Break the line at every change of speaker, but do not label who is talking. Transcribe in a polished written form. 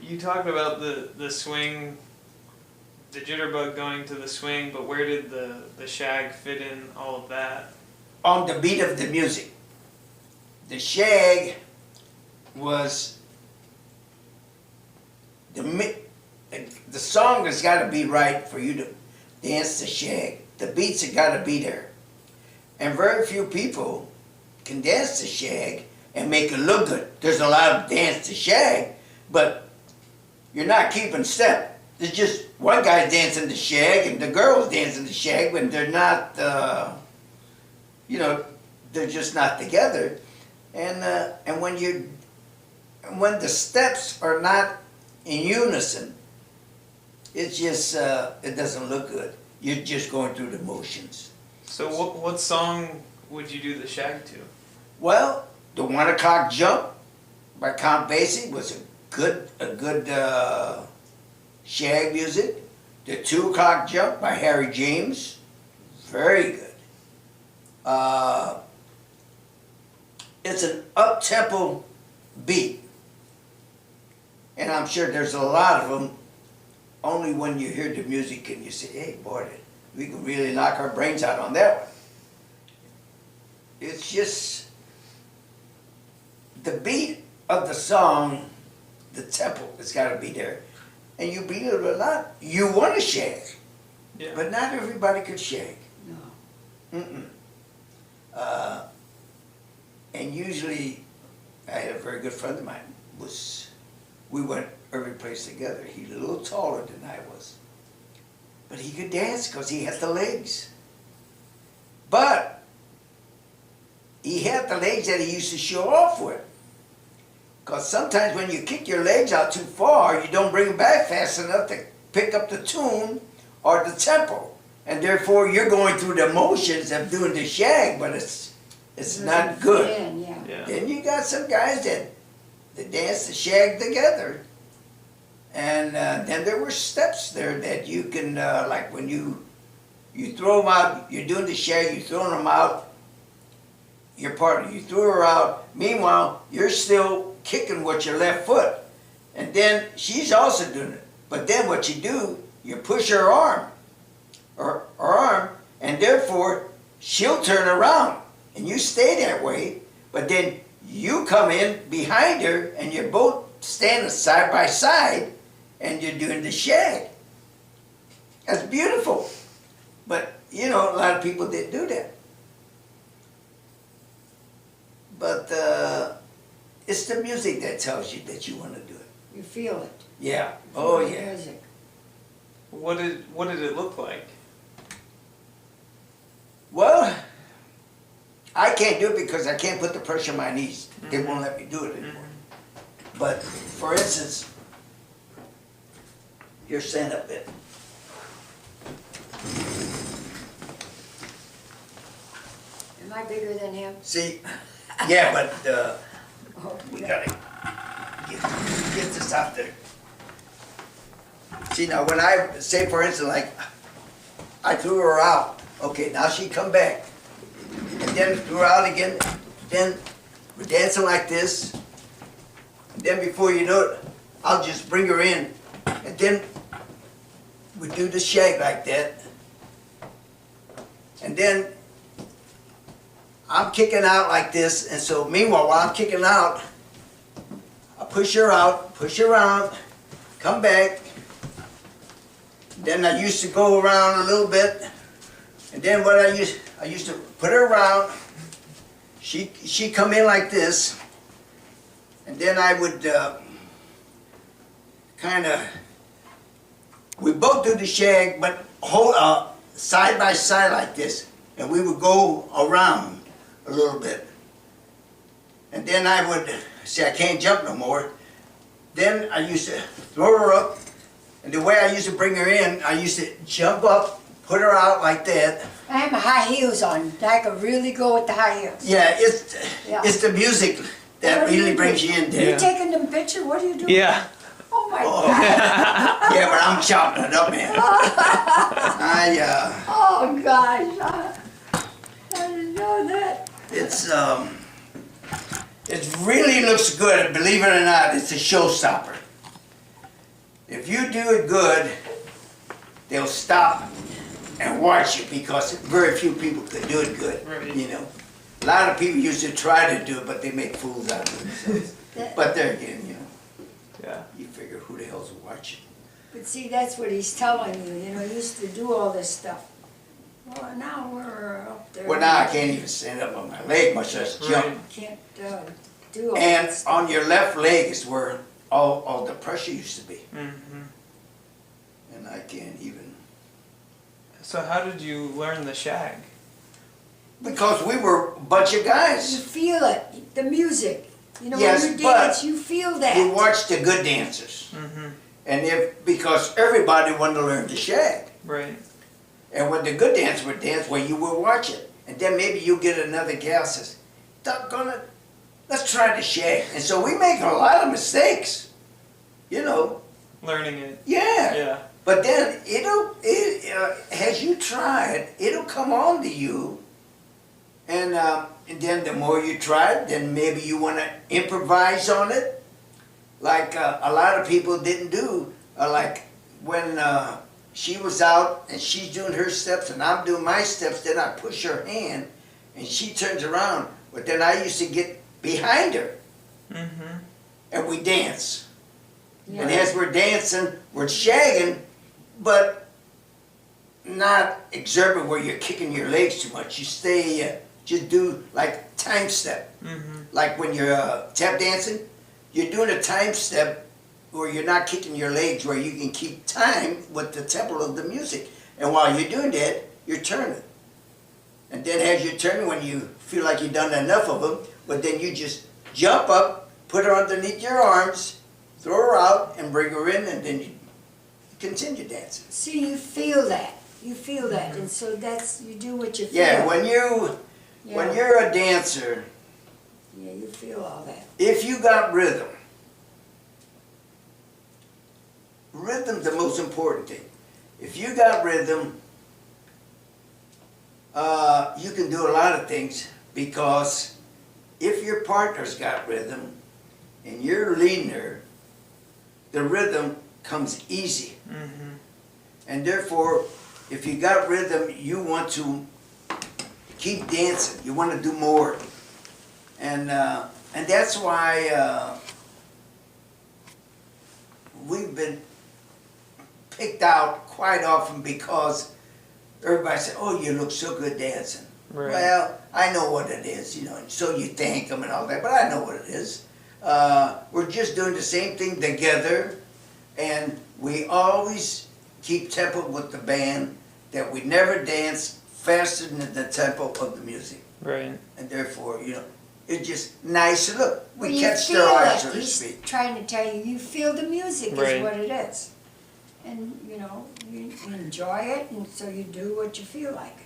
You talked about the swing, the jitterbug going to the swing, but where did the shag fit in all of that?
On the beat of the music. The shag was the song has got to be right for you to dance the shag. The beats have got to be there. And very few people can dance the shag and make it look good. There's a lot of dance the shag, but you're not keeping step. There's just one guy dancing the shag and the girls dancing the shag, but they're not, you know, they're just not together. And when the steps are not in unison, it's just, it doesn't look good. You're just going through the motions.
So what song would you do the shag to?
Well, the 1 o'clock jump by Count Basie was a good shag music. The 2 o'clock jump by Harry James, very good. It's an up-tempo beat. And I'm sure there's a lot of them. Only when you hear the music can you say, hey, boy, we can really knock our brains out on that one. It's just the beat of the song, the tempo has got to be there. And you believe it or not, you want to shag.
Yeah.
But not everybody could shag.
No.
Mm-mm. And usually, I had a very good friend of mine, we went every place together. He's a little taller than I was. But he could dance because he had the legs. But he had the legs that he used to show off with. Because sometimes when you kick your legs out too far, you don't bring them back fast enough to pick up the tune or the tempo. And therefore, you're going through the motions of doing the shag, but it's not good.
Yeah.
Then you got some guys that dance the shag together. And then there were steps there that you can, like when you throw them out, you're doing the shag, you're throwing them out, your partner, you threw her out. Meanwhile, you're still kicking with your left foot. And then she's also doing it. But then what you do, you push her arm, and therefore she'll turn around. And you stay that way, but then you come in behind her and you're both standing side by side and you're doing the shag. That's beautiful. But, you know, a lot of people didn't do that. But it's the music that tells you that you want to do it.
You feel it.
Yeah. Oh,
You feel the
yeah.
music.
What did it look like?
Well, I can't do it because I can't put the pressure on my knees. They won't let me do it anymore. But, for instance, your stand-up bit.
Am I bigger than him?
See, yeah, but
Oh,
we gotta get this out there. See, now when I say, for instance, like, I threw her out. Okay, now she come back. And then threw her out again. Then we're dancing like this. And then before you know it, I'll just bring her in. And then we do the shag like that. And then I'm kicking out like this, and so meanwhile, while I'm kicking out, I push her out, push her around, come back. Then I used to go around a little bit, and then what I used to put her around. She come in like this, and then I would kind of. We both do the shag, but hold side by side like this, and we would go around a little bit. And then I would say, I can't jump no more. Then I used to throw her up, and the way I used to bring her in, I used to jump up, put her out like that.
I have my high heels on. I could really go with the high heels.
Yeah,
Yeah.
it's the music that
What do you
really
do?
brings you in
You
there.
taking them pictures? What are you doing?
Yeah.
Oh my
Oh.
God.
Yeah, but I'm chopping it up, man.
Oh gosh. I didn't know that.
It's It really looks good, and believe it or not, it's a showstopper. If you do it good, they'll stop and watch you because very few people could do it good,
Right.
you know. A lot of people used to try to do it, but they make fools out of themselves. But there again, you know,
Yeah.
you figure who the hell's watching?
But see, that's what he's telling you, you know, he used to do all this stuff. Well, now we're up there.
Well, now I can't even stand up on my leg, much less jump.
Right.
Can't do all
And
that stuff.
on your left leg is where all the pressure used to be.
Mm-hmm.
And I can't even,
So how did you learn the shag?
because we were a bunch of
You
guys.
feel it, the music. You know,
Yes,
when you
but
dance, you feel that.
We watched the good dancers.
Mm-hmm.
And because everybody wanted to learn the shag.
Right.
And when the good dancer would dance, well, you would watch it. And then maybe you get another gal says, doggone it, let's try the shag. And so we make a lot of mistakes, you know.
Learning it.
Yeah.
Yeah.
But then as you try it, it'll come on to you. And then the more you try it, then maybe you want to improvise on it. Like a lot of people didn't do, like when she was out and she's doing her steps and I'm doing my steps, then I push her hand and she turns around. But then I used to get behind her
Mm-hmm.
and we dance.
Yeah.
And as we're dancing, we're shagging, but not exerting where you're kicking your legs too much. You stay, just do like time step.
Mm-hmm.
Like when you're tap dancing, you're doing a time step where you're not kicking your legs, where you can keep time with the tempo of the music. And while you're doing that, you're turning. And then as you're turning, when you feel like you've done enough of them, but then you just jump up, put her underneath your arms, throw her out, and bring her in, and then you continue dancing.
See, you feel that. You feel that. And so you do what you feel.
Yeah, when you're a dancer,
Yeah, you feel all that.
if you got rhythm's the most important thing. If you got rhythm, you can do a lot of things, because if your partner's got rhythm and you're leading her, the rhythm comes easy.
Mm-hmm.
And therefore, if you got rhythm, you want to keep dancing. You want to do more. And that's why we've been picked out quite often, because everybody said, oh, you look so good dancing.
Right.
Well, I know what it is, you know, and so you thank them and all that, but I know what it is. We're just doing the same thing together, and we always keep tempo with the band, that we never dance faster than the tempo of the music.
Right.
And therefore, you know, it's just nice to look.
Well,
We
you
catch
feel
their eyes,
it.
so to
He's
speak.
trying to tell you, you feel the music
Right.
is what it is. And, you know, you enjoy it, and so you do what you feel like.